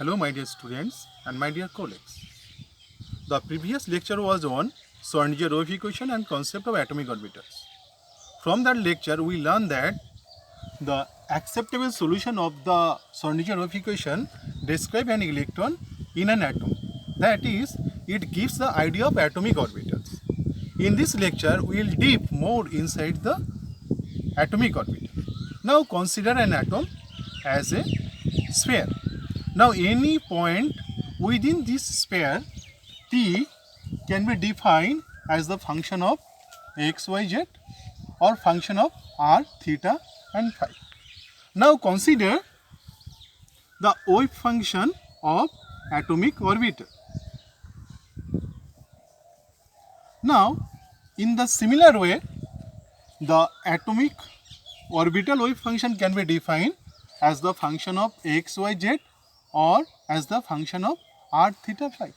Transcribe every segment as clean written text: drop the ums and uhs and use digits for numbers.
Hello my dear students and my dear colleagues. The previous lecture was on Schrödinger wave equation and concept of atomic orbitals. From that lecture we learned that the acceptable solution of the Schrödinger wave equation describes an electron in an atom. That is, it gives the idea of atomic orbitals. In this lecture we will deep more inside the atomic orbital. Now consider an atom as a sphere. Now any point within this sphere T can be defined as the function of x, y, z or function of r, theta and phi. Now consider the wave function of atomic orbital. Now in the similar way the atomic orbital wave function can be defined as the function of x, y, z or as the function of r, theta, phi.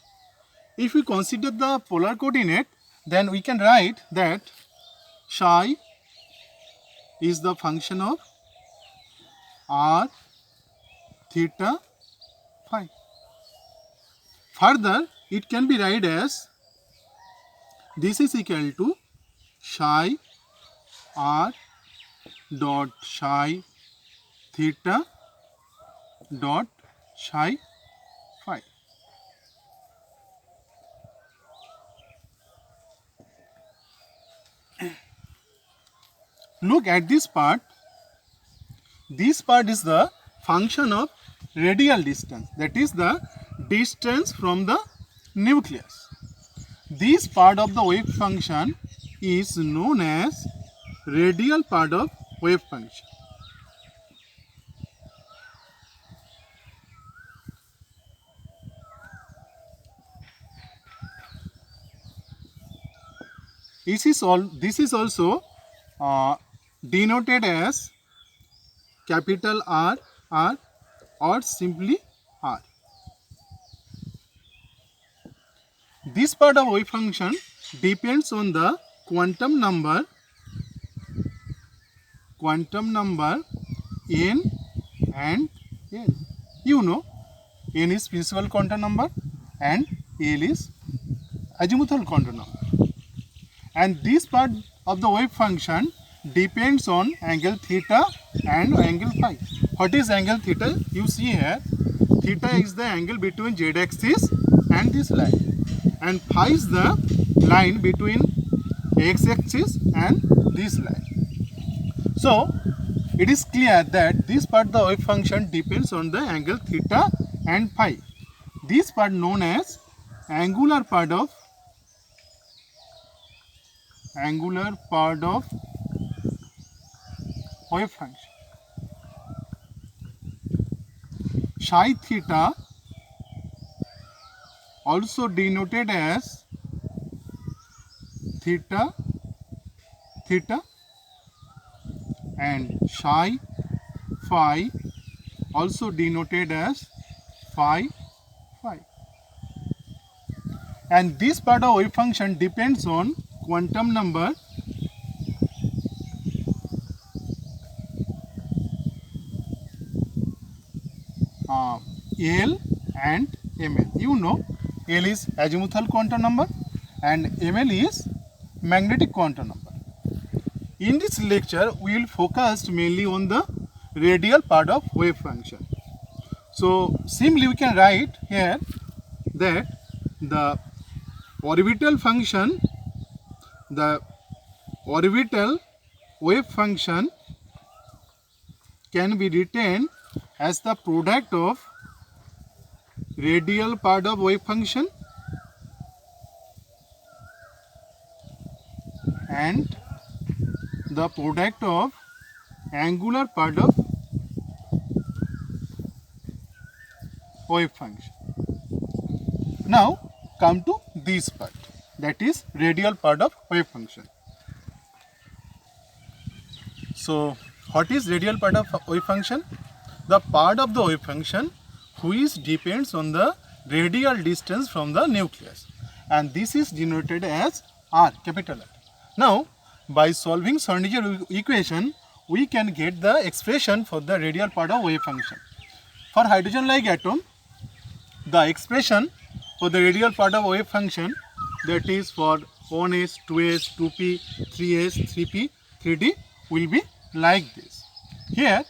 If we consider the polar coordinate, then we can write that psi is the function of r, theta, phi. Further, it can be written as this is equal to psi r dot psi theta dot psi phi. Look at this part. This part is the function of radial distance, that is the distance from the nucleus. This part of the wave function is known as radial part of wave function. This is also denoted as capital R or simply R. This part of wave function depends on the quantum number n and l. You know, n is principal quantum number and l is azimuthal quantum number. And this part of the wave function depends on angle theta and angle phi. What is angle theta? You see here, theta is the angle between z axis and this line, and phi is the line between x axis and this line. So it is clear that this part of the wave function depends on the angle theta and phi. This part known as angular part of wave function. Psi theta also denoted as theta and psi phi also denoted as phi. And this part of wave function depends on quantum number L and Ml. You know, L is azimuthal quantum number and Ml is magnetic quantum number. In this lecture, we will focus mainly on the radial part of wave function. So simply we can write here that the orbital wave function can be written as the product of radial part of wave function and the product of angular part of wave function. Now come to this part, that is radial part of wave function. So what is radial part of wave function? The part of the wave function which depends on the radial distance from the nucleus, and this is denoted as R, capital R. Now by solving Schrödinger equation we can get the expression for the radial part of wave function. For hydrogen like atom, the expression for the radial part of wave function, that is for 1s, 2s, 2p, 3s, 3p, 3d, will be like this. Here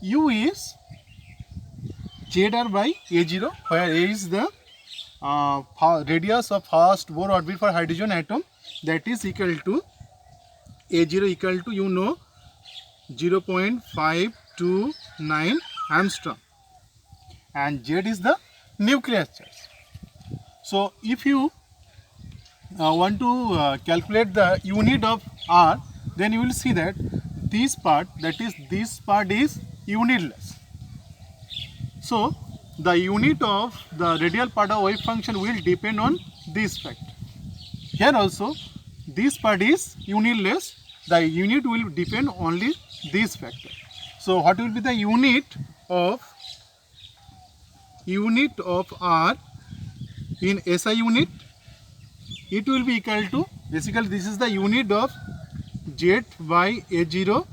u is zr by a0, where a is the radius of first Bohr orbit for hydrogen atom, that is equal to a0 equal to 0.529 Armstrong, and z is the nuclear charge. So if you want to calculate the unit of r, then you will see that this part, that is this part, is unitless. So the unit of the radial part of wave function will depend on this factor. Here also this part is unitless, the unit will depend only this factor. So what will be the unit of r in SI unit? It will be equal to, basically this is the unit of z by a0.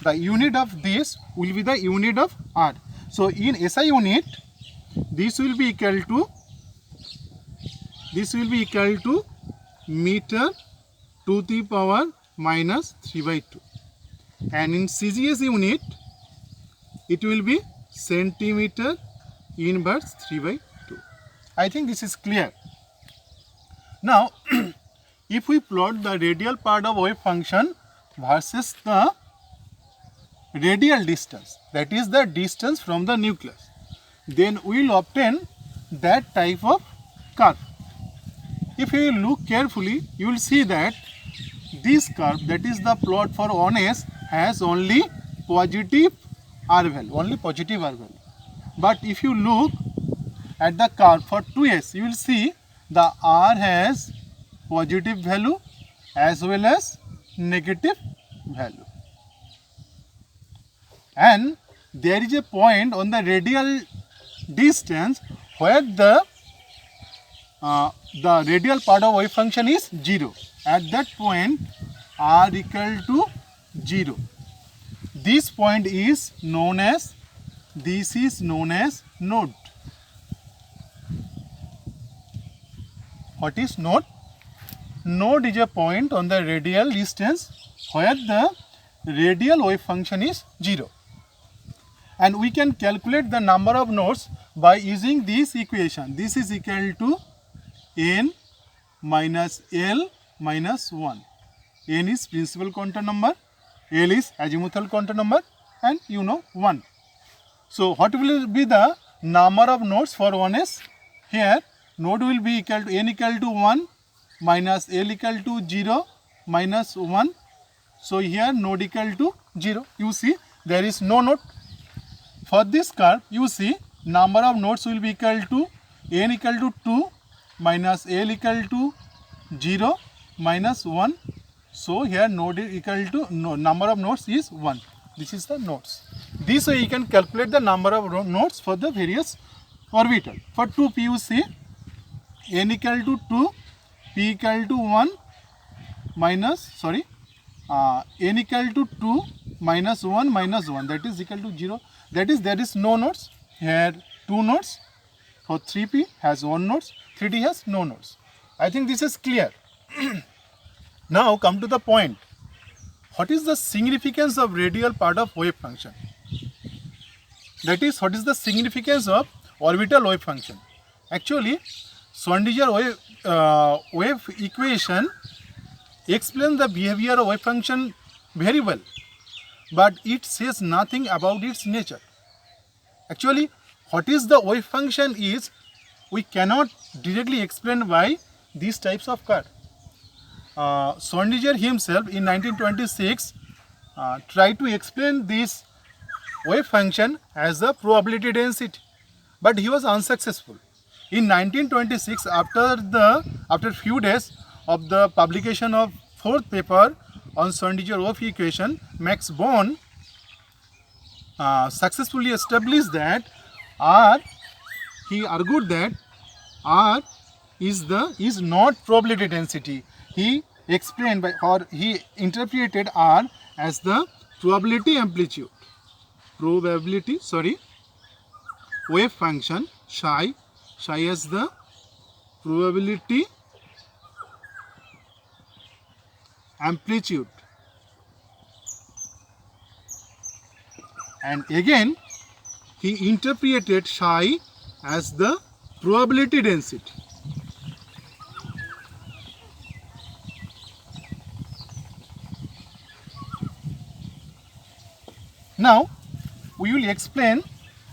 The unit of this will be the unit of r. So in SI unit, this will be equal to meter to the power minus 3 by 2, and in CGS unit it will be centimeter inverse 3 by 2. I think this is clear. Now if we plot the radial part of wave function versus the radial distance, that is the distance from the nucleus, then we will obtain that type of curve. If you look carefully, you will see that this curve, that is the plot for 1s, has only positive r value, But if you look at the curve for 2s, you will see the r has positive value as well as negative value. And there is a point on the radial distance where the radial part of wave function is 0. At that point r equal to 0. This point is known as node. What is node? Node is a point on the radial distance where the radial wave function is 0. And we can calculate the number of nodes by using this equation. This is equal to n minus L minus 1. N is principal quantum number, L is azimuthal quantum number, and 1. So what will be the number of nodes for 1s? Here node will be equal to n equal to 1 minus L equal to 0 minus 1. So here node equal to 0. You see there is no node. For this curve, you see number of nodes will be equal to n equal to 2 minus L equal to 0 minus 1. So here node equal to number of nodes is 1. This is the nodes. This way you can calculate the number of nodes for the various orbital. For 2p you see n equal to 2, p equal to 1 minus, n equal to 2 minus 1 minus 1, that is equal to 0. That is, there is no nodes. Here 2 nodes. For 3p has 1 nodes, 3d has no nodes. I think this is clear. Now come to the point. What is the significance of radial part of wave function? That is, what is the significance of orbital wave function? Actually, Schrödinger wave equation explains the behavior of wave function very well, but it says nothing about its nature. Actually, what is the wave function is we cannot directly explain by these types of curve. Schrödinger himself in 1926 tried to explain this wave function as a probability density, but he was unsuccessful. In 1926, after few days of the publication of fourth paper on Schrödinger wave equation, Max Born successfully established that R, he argued that R is not probability density. He explained he interpreted R as the probability wave function psi as the probability amplitude, and again he interpreted psi as the probability density. Now we will explain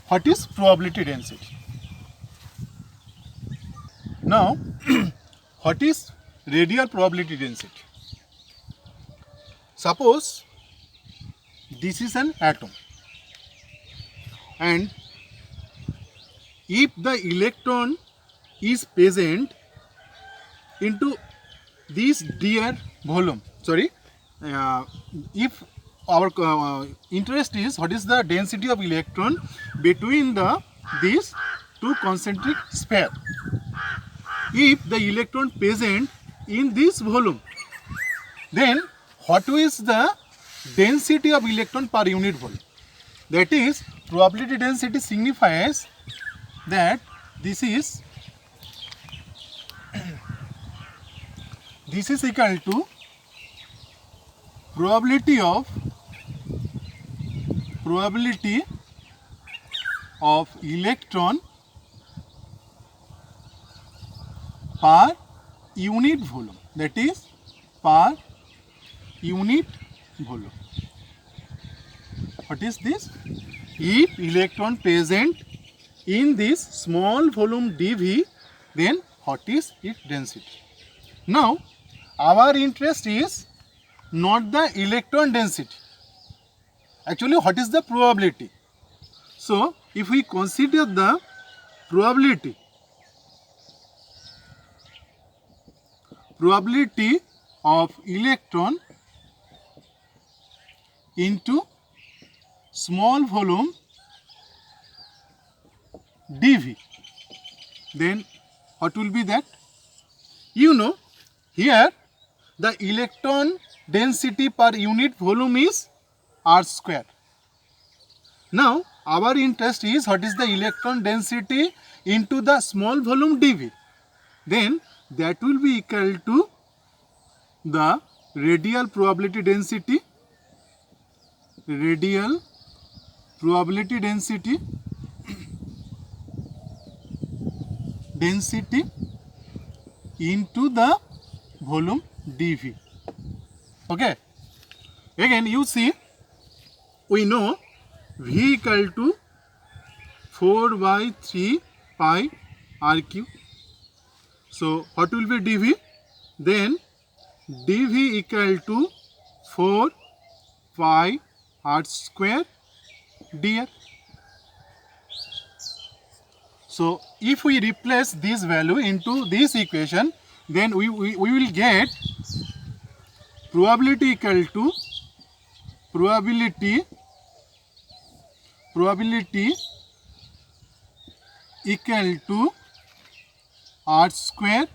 what is probability density. Now what is radial probability density? Suppose this is an atom, and if the electron is present into this dear volume, if our interest is what is the density of electron between these two concentric sphere. If the electron present in this volume, then what is the density of electron per unit volume? That is, probability density signifies that this is equal to probability of electron per unit volume, that is per unit volume. What is this? If electron present in this small volume dV, then what is its density? Now our interest is not the electron density. Actually, what is the probability? So if we consider the probability of electron into small volume dV, then what will be that? You know, here the electron density per unit volume is R square. Now our interest is what is the electron density into the small volume dV. Then that will be equal to the radial probability density into the volume dV. Okay. Again you see, we know V equal to 4 by 3 pi RQ. So what will be dV? Then dV equal to 4 pi R square dr. So if we replace this value into this equation, then we will get probability equal to probability equal to R square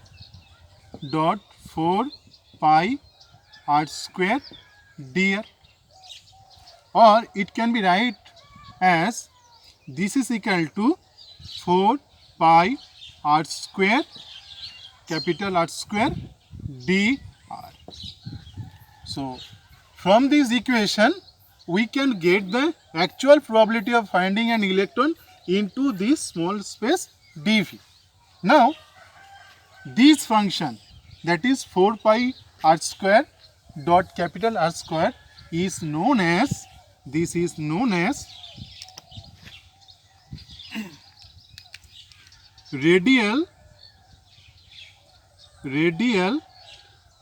dot 4 pi R square dr, or it can be write as this is equal to 4 pi R square, capital R square dr. So from this equation we can get the actual probability of finding an electron into this small space dV. Now this function, that is 4 pi R square dot capital R square, is known as, this is known as radial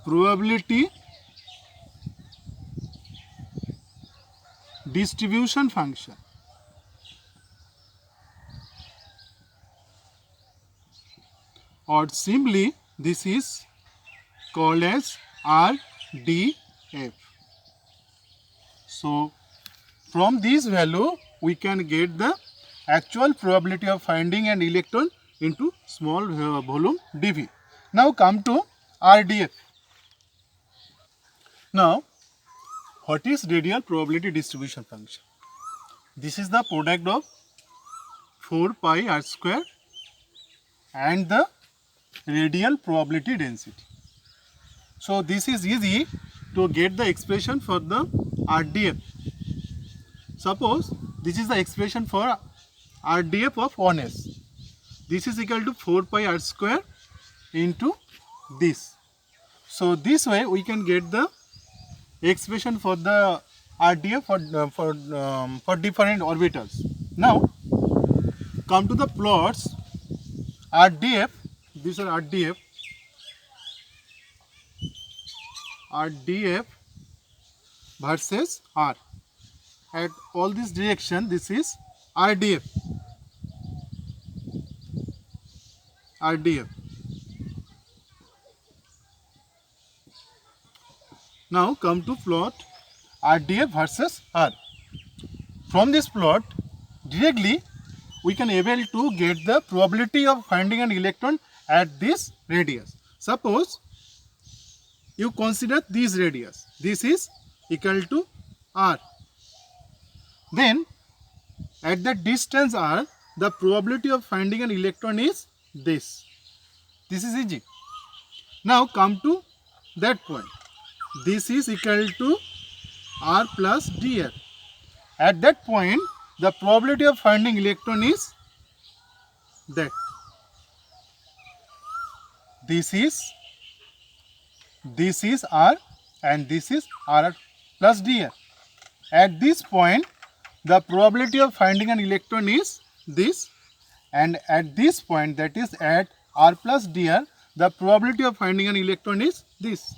probability distribution function. Or simply this is called as RDF. So from this value we can get the actual probability of finding an electron into small volume dV. Now come to RDF. Now what is radial probability distribution function? This is the product of 4 pi r square and the radial probability density. So this is easy to get the expression for the RDF. Suppose this is the expression for RDF of 1s. This is equal to 4 pi r square into this. So this way we can get the expression for the RDF for different orbitals. Now come to the plots. RDF, these are RDF versus R. At all this direction, this is RDF. Now come to plot RDF versus R. From this plot, directly we can able to get the probability of finding an electron at this radius. Suppose you consider this radius. This is equal to R. Then at the distance R, the probability of finding an electron is this. This is easy. Now come to that point. This is equal to R plus dr. At that point, the probability of finding electron is that. This is R and this is R plus dr. At this point, the probability of finding an electron is this, and at this point, that is at R plus dr, the probability of finding an electron is this.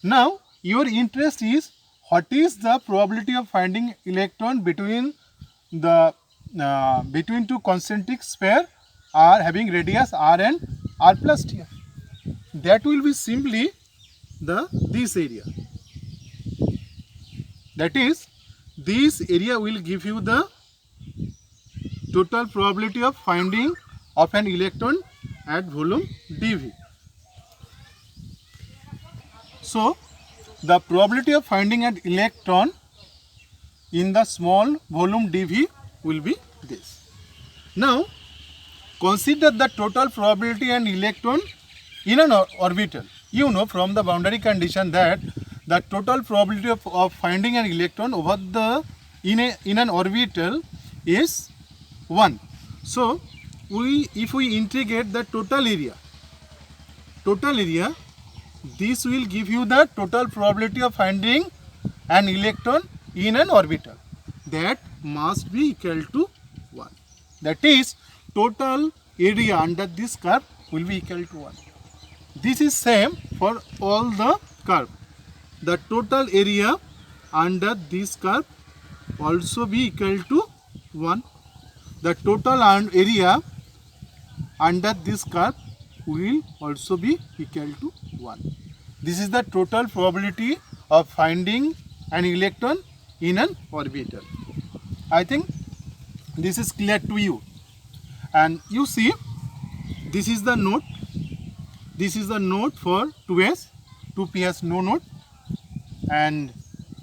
Now, your interest is what is the probability of finding electron between the between two concentric sphere R having radius R and R plus dr. That will be simply this area. That is, this area will give you the total probability of finding of an electron at volume dV. So, the probability of finding an electron in the small volume dV will be this. Now, consider the total probability an electron in an orbital. You know from the boundary condition that the total probability of finding an electron over the in an orbital is 1. So, if we integrate the total area, this will give you the total probability of finding an electron in an orbital. That must be equal to 1. That is, total area under this curve will be equal to 1. This is same for all the curve. The total area under this curve also be equal to 1. The total area under this curve will also be equal to 1. This is the total probability of finding an electron in an orbital. I think this is clear to you. And you see, this is the node. This is the node for 2s. 2p has no node. And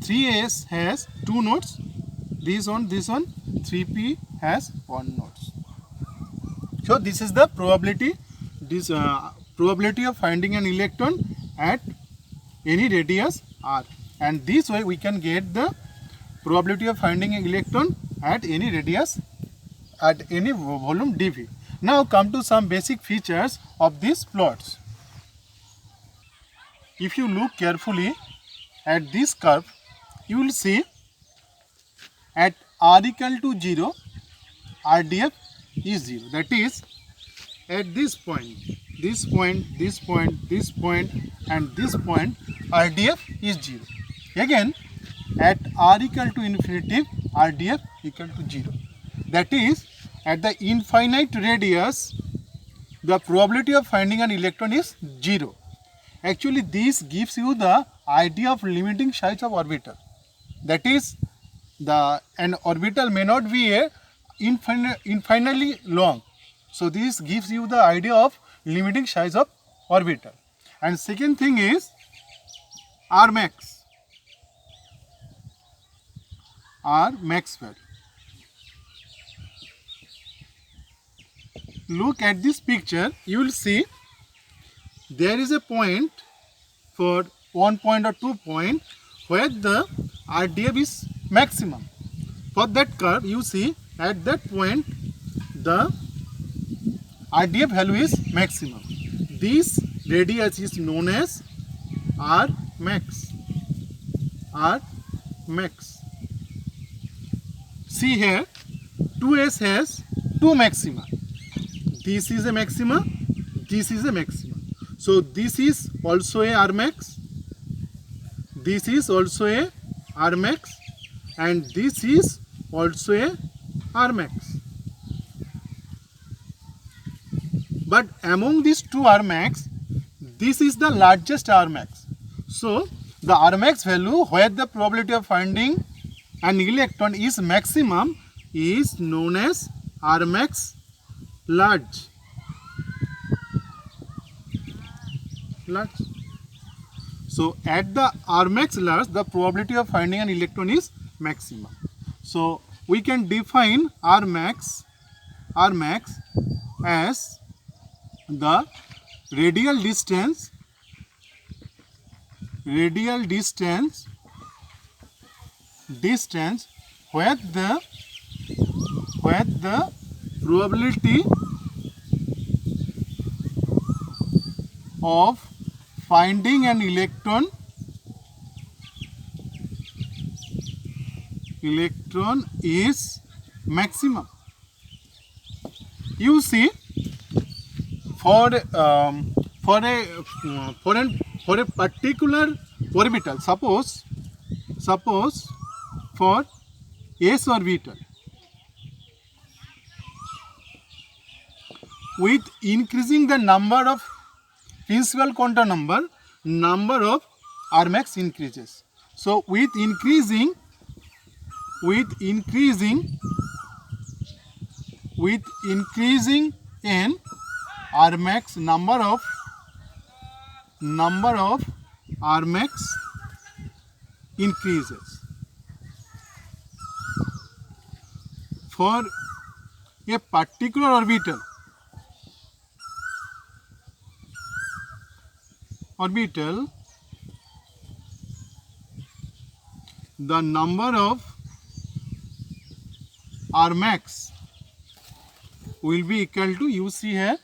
3s has 2 nodes. This one, 3p has 1 node. So this is the probability. This probability of finding an electron at any radius r, and this way we can get the probability of finding an electron at any radius at any volume dV. Now come to some basic features of these plots. If you look carefully at this curve, you will see at r equal to 0, RDF is 0. That is, at this point, this point, this point, this point, and this point, RDF is 0. Again, at r equal to infinity, RDF equal to 0. That is, at the infinite radius, the probability of finding an electron is 0. Actually, this gives you the idea of limiting size of orbital. That is, an orbital may not be a infinitely long. So this gives you the idea of limiting size of orbital. And second thing is R max value. look at this picture, you will see there is a point for 1 point or 2 point where the RDF is maximum. For that curve, you see at that point the RDF value is maximum. This radius is known as R max. R max. See here, 2S has two maxima. This is a maxima, this is a maxima. So this is also a R max, this is also a R max, and this is also a R max. But among these two R max, this is the largest R max. So the R max value where the probability of finding an electron is maximum is known as R max large. So at the R max large, the probability of finding an electron is maximum. So we can define R max as the radial distance where the probability of finding an electron is maximum. You see, for a particular orbital, suppose for S orbital, with increasing the number of principal quantum number of R max increases. So with increasing in R max, number of R max increases. For a particular orbital, the number of R max will be equal to, you see here,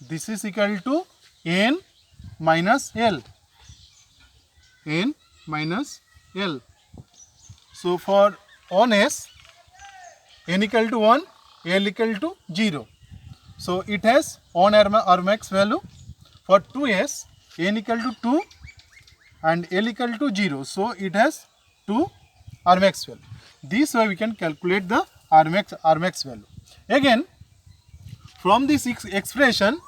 this is equal to n minus L. So for 1s, n equal to 1, L equal to 0. So it has 1 R max value. For 2s, n equal to 2 and L equal to 0. So it has 2 R max value. This way we can calculate the R max value. Again, from this expression,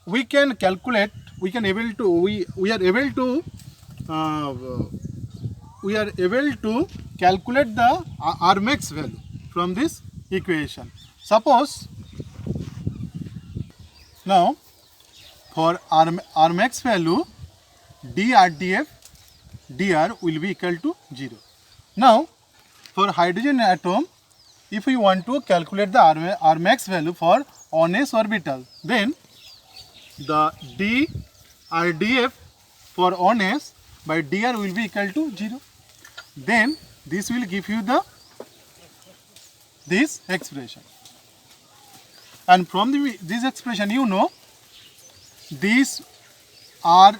we are able to calculate the R max value from this equation. Suppose now for R max value, dRdF dr will be equal to 0. Now for hydrogen atom, if we want to calculate the R max value for 1s orbital, then the dRdF for 1s by dr will be equal to 0. Then this will give you this expression. And from this expression, you know, these R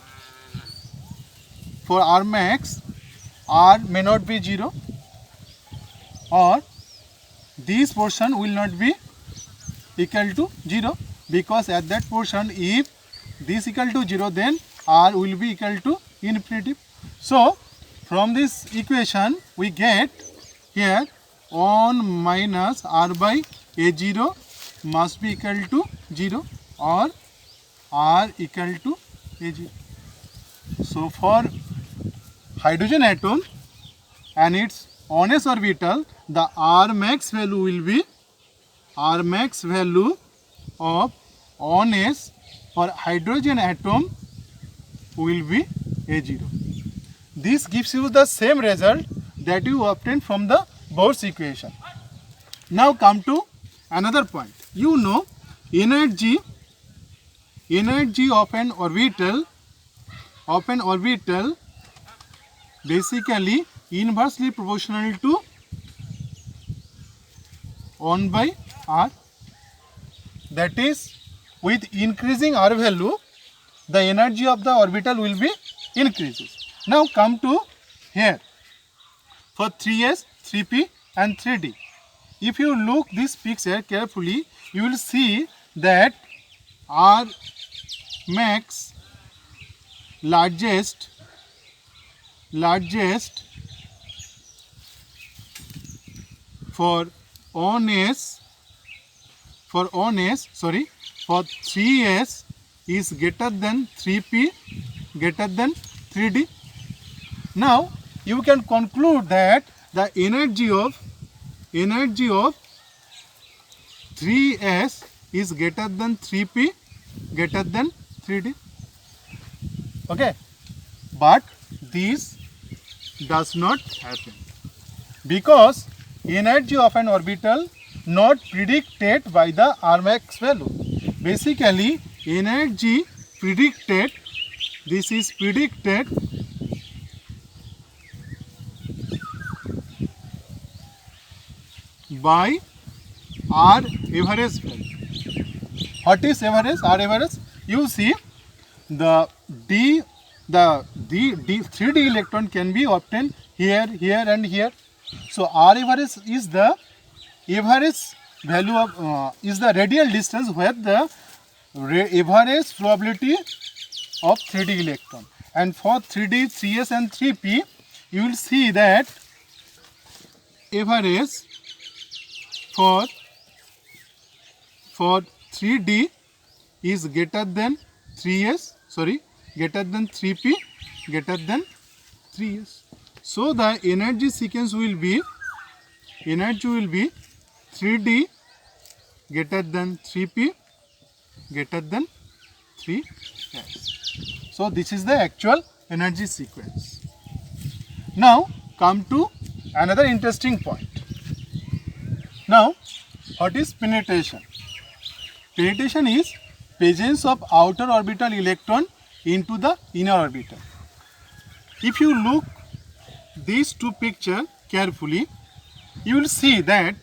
for R max, R may not be 0, or this portion will not be equal to 0, because at that portion, if this equal to 0, then R will be equal to infinity. So from this equation we get here 1 minus R by A0 must be equal to 0, or R equal to A0. So for hydrogen atom and its 1s orbital, the R max value will be R max value of 1s for hydrogen atom will be A0. This gives you the same result that you obtained from the Bohr's equation. Now come to another point. You know energy of an orbital basically inversely proportional to 1 by r. That is, with increasing r value, the energy of the orbital will be increases. Now come to here for 3s, 3p and 3d. If you look this picture carefully, you will see that r max largest for 3s is greater than 3p greater than 3d. Now you can conclude that the energy of 3s is greater than 3p greater than 3d. Okay, but this does not happen because energy of an orbital not predicted by the r max value. Basically, energy predicted, this is predicted by r average value. What is average? R average. You see, the 3d electron can be obtained here, here and here. So R average is the average value of is the radial distance where the average probability of 3d electron. And for 3d, 3s and 3p, you will see that average for 3d is greater than 3s, greater than 3p, greater than 3s. So the energy sequence will be 3d greater than 3p greater than 3s. So this is the actual energy sequence. Now come to another interesting point. Now, what is penetration? Penetration is presence of outer orbital electron into the inner orbital. If you look these two pictures carefully, you will see that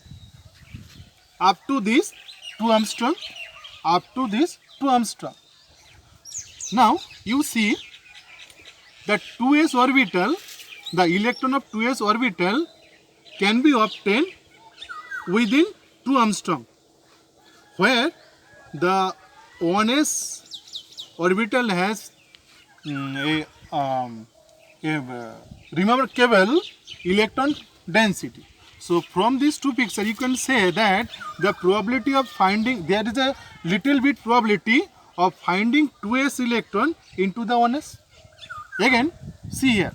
up to this 2 Armstrong, up to this 2 Armstrong. Now you see the 2s orbital, the electron of 2s orbital can be obtained within 2 Armstrong, where the 1s orbital has a remarkable electron density. So from these two pictures you can say that the probability of finding, there is a little bit probability of finding 2s electron into the 1s. Again, see here,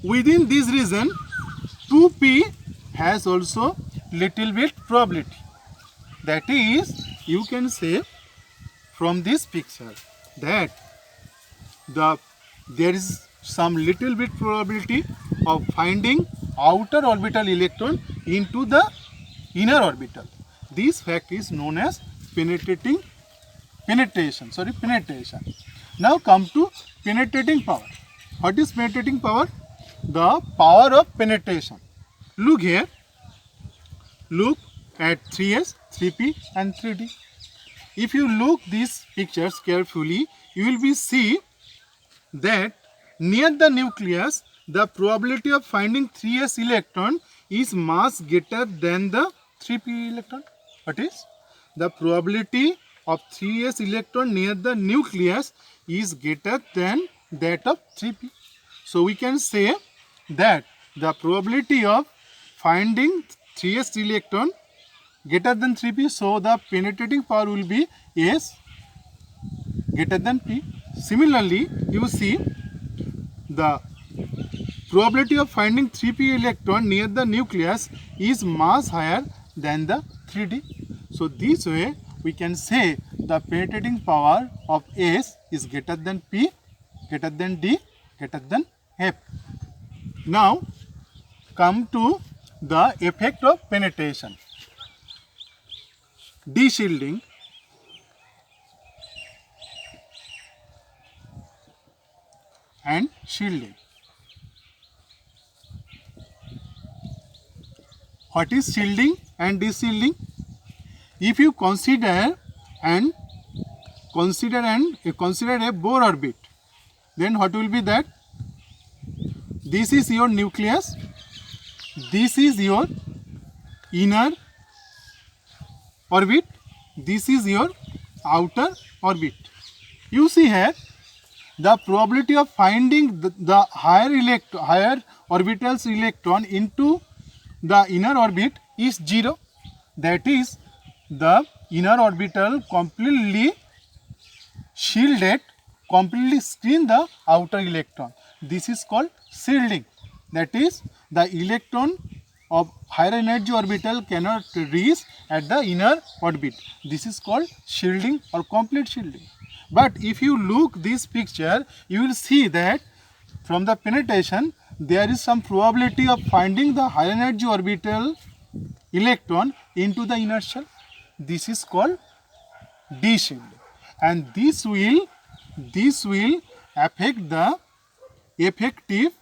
within this region 2p has also little bit probability. That is, you can say from this picture that there is some little bit probability of finding outer orbital electron into the inner orbital. This fact is known as penetration. Now come to penetrating power. What is penetrating power? The power of penetration. Look here. Look at 3s, 3p and 3d. If you look these pictures carefully, you will be see that near the nucleus, the probability of finding 3s electron is mass greater than the 3p electron. What is? The probability of 3s electron near the nucleus is greater than that of 3p. So we can say that the probability of finding 3s electron greater than 3p, so the penetrating power will be S greater than P. Similarly, you see the probability of finding 3p electron near the nucleus is mass higher than the 3d. So this way we can say the penetrating power of S is greater than P, greater than D, greater than F. Now come to the effect of penetration. de-shielding and shielding. What is shielding and de-shielding? If you consider a Bohr orbit, then what will be that? This is your nucleus, this is your inner orbit, this is your outer orbit. You see here, the probability of finding the higher orbital's electron into the inner orbit is 0. That is, the inner orbital completely shielded, completely screen the outer electron. This is called shielding. That is, the electron of higher energy orbital cannot reach at the inner orbit. This is called shielding or complete shielding. But if you look this picture, you will see that from the penetration there is some probability of finding the higher energy orbital electron into the inner shell. This is called de-shielding, and this will affect the effective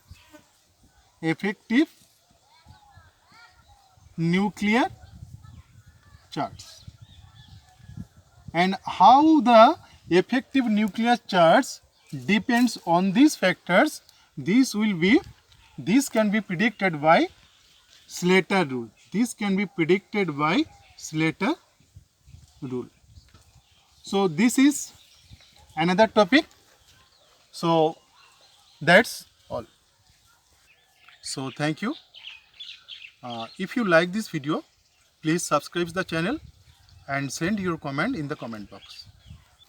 nuclear charge. And how the effective nuclear charge depends on these factors, this can be predicted by Slater rule. This can be predicted by Slater rule. So this is another topic. So that's all. So thank you. If you like this video, please subscribe the channel and send your comment in the comment box.